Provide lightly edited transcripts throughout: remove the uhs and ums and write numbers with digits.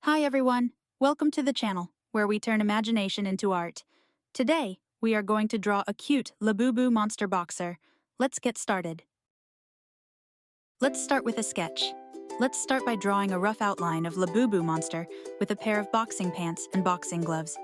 Hi everyone, welcome to the channel, where we turn imagination into art. Today, we are going to draw a cute Labubu monster boxer. Let's get started. Let's start with a sketch. Let's start by drawing a rough outline of Labubu monster with a pair of boxing pants and boxing gloves.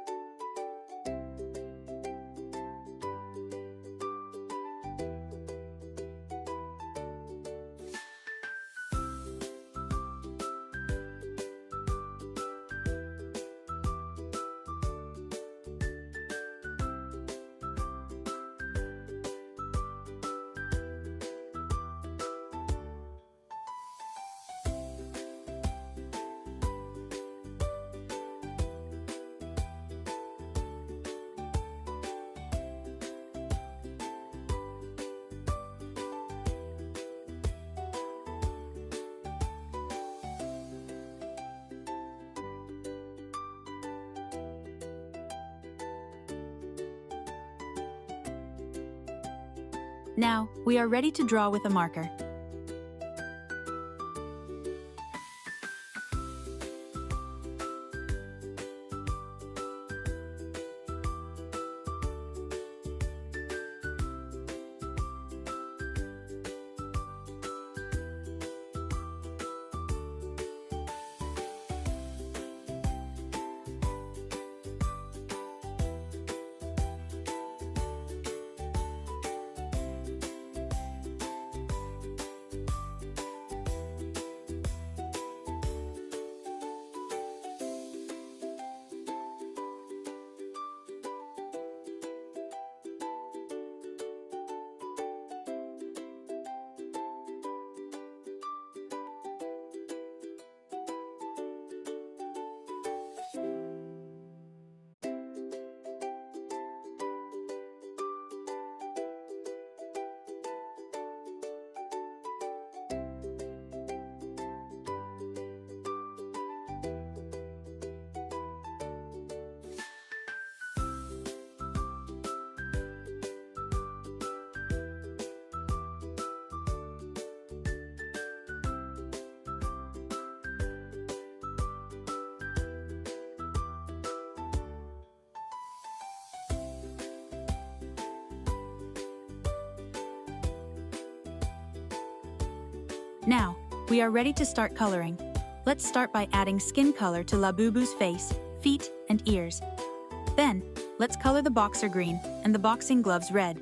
Now, we are ready to draw with a marker. Now, we are ready to start coloring. Let's start by adding skin color to Labubu's face, feet, and ears. Then, let's color the boxer green and the boxing gloves red.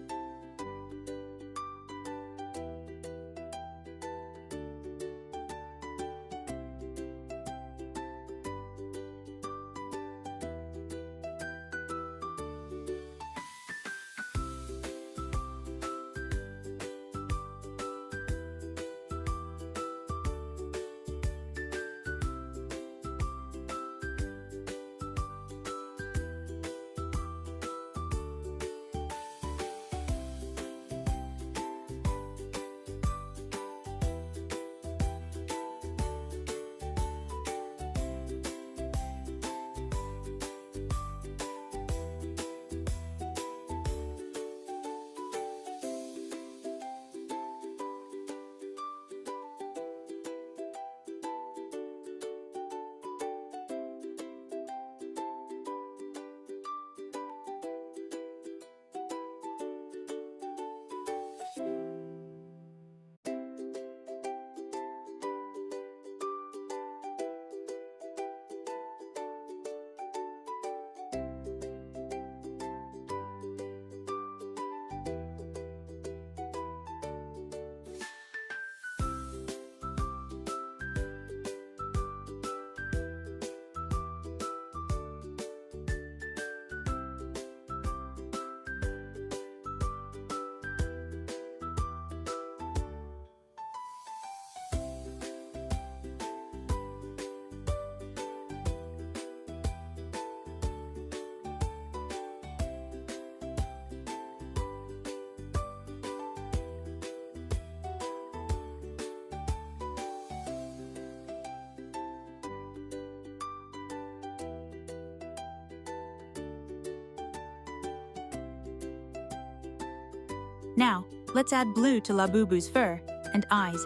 Now, let's add blue to Labubu's fur and eyes.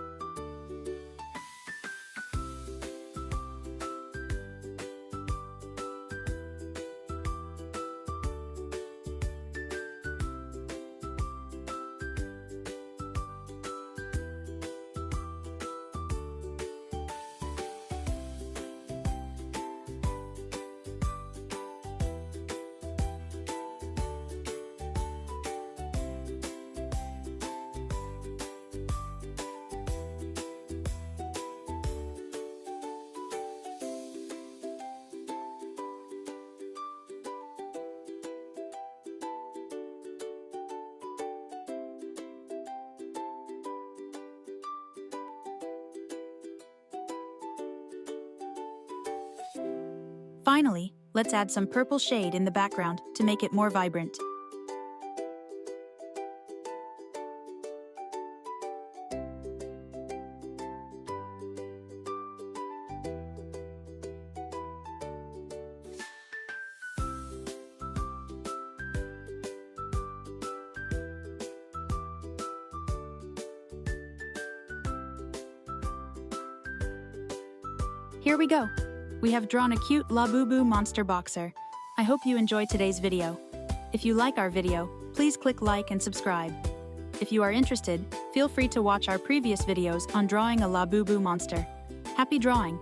Finally, let's add some purple shade in the background to make it more vibrant. Here we go! We have drawn a cute Labubu monster boxer. I hope you enjoyed today's video. If you like our video, please click like and subscribe. If you are interested, feel free to watch our previous videos on drawing a Labubu monster. Happy drawing!